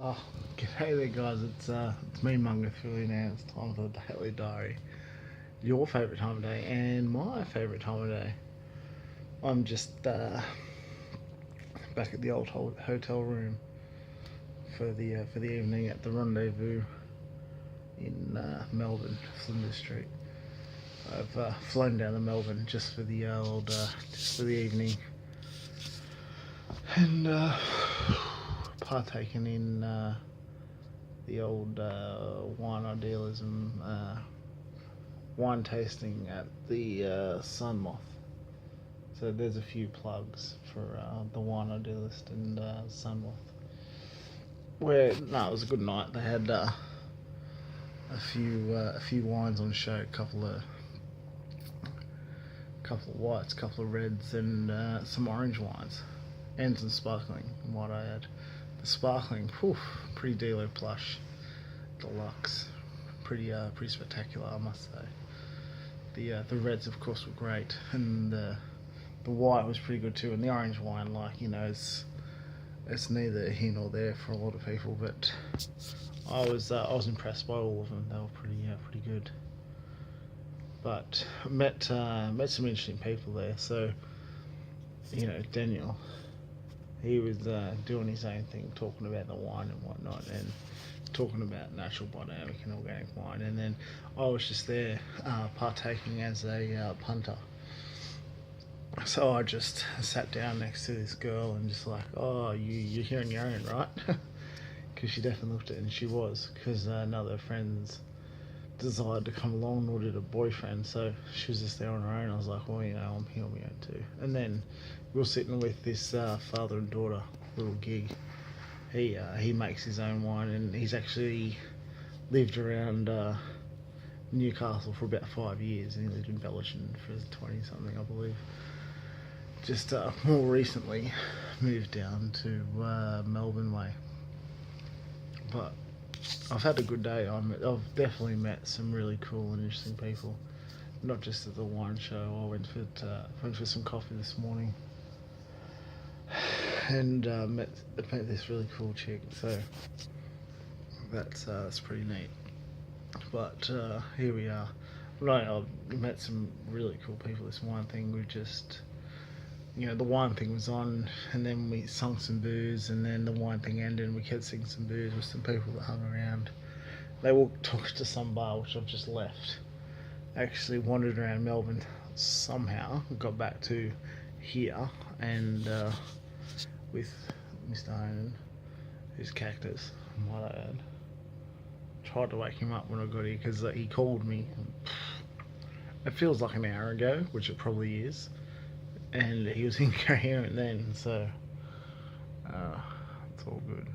Oh, g'day there, guys. It's me, Munga Philly. Now it's time for the Daily Diary. Your favourite time of day and my favourite time of day. I'm just back at the old hotel room for the evening at the Rendezvous in Melbourne, Flinders Street. I've flown down to Melbourne just for the just for the evening and partaken in the old wine idealism wine tasting at the Sun Moth. So there's a few plugs for the wine idealist and Sun Moth. Where no, it was a good night. They had a few wines on show, a couple of whites, couple of reds, and some orange wines, and some sparkling. Might I add, the sparkling, whew, pretty dealer plush, deluxe, pretty spectacular, I must say. The reds, of course, were great, and the white was pretty good too, and the orange wine, like, you know, it's neither here nor there for a lot of people, but I was impressed by all of them. They were pretty good. But met some interesting people there. So, you know, Daniel, he was doing his own thing, talking about the wine and whatnot, and talking about natural, biodynamic, and organic wine. And then I was just there partaking as a punter. So I just sat down next to this girl and just like, oh, you're here on your own, right? Because she definitely looked at it, and she was, because none of her friends desired to come along, nor did a boyfriend, so she was just there on her own. I was like, well, you know, I'm here on my own too. And then we were sitting with this father and daughter little gig. He makes his own wine, and he's actually lived around Newcastle for about 5 years, and he lived in Belgium for 20 something, I believe. Just more recently moved down to Melbourne way. But I've had a good day. I've definitely met some really cool and interesting people. Not just at the wine show. I went for some coffee this morning, and met this really cool chick. So that's pretty neat. But here we are. No, I've met some really cool people. This wine thing, we just, you know, the wine thing was on, and then we sung some booze, and then the wine thing ended, and we kept singing some booze with some people that hung around. They walked to some bar, which I've just left. Actually wandered around Melbourne somehow, got back to here, and with Mr. Honan, who's Cactus, might I add. Tried to wake him up when I got here, because he called me. It feels like an hour ago, which it probably is. And he was incoherent then, so it's all good.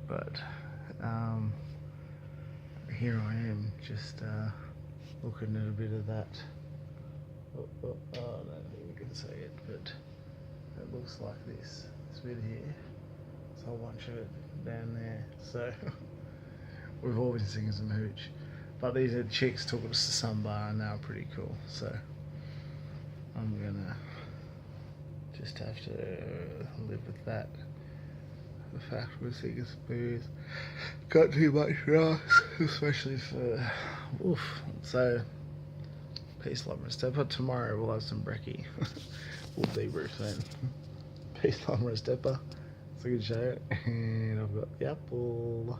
But here I am, just looking at a bit of that. I don't think we can see it, but it looks like this bit here. There's a whole bunch of it down there. So we've all been singing some hooch. But these are chicks took us to some bar, and they were pretty cool. So I'm gonna just have to live with that. The fact we're singing smooth, got too much grass, especially for oof. So peace, love, and stepper. Tomorrow we'll have some brekkie. We'll debrief then. Peace, love, and stepper. It's a good show, and I've got the apple.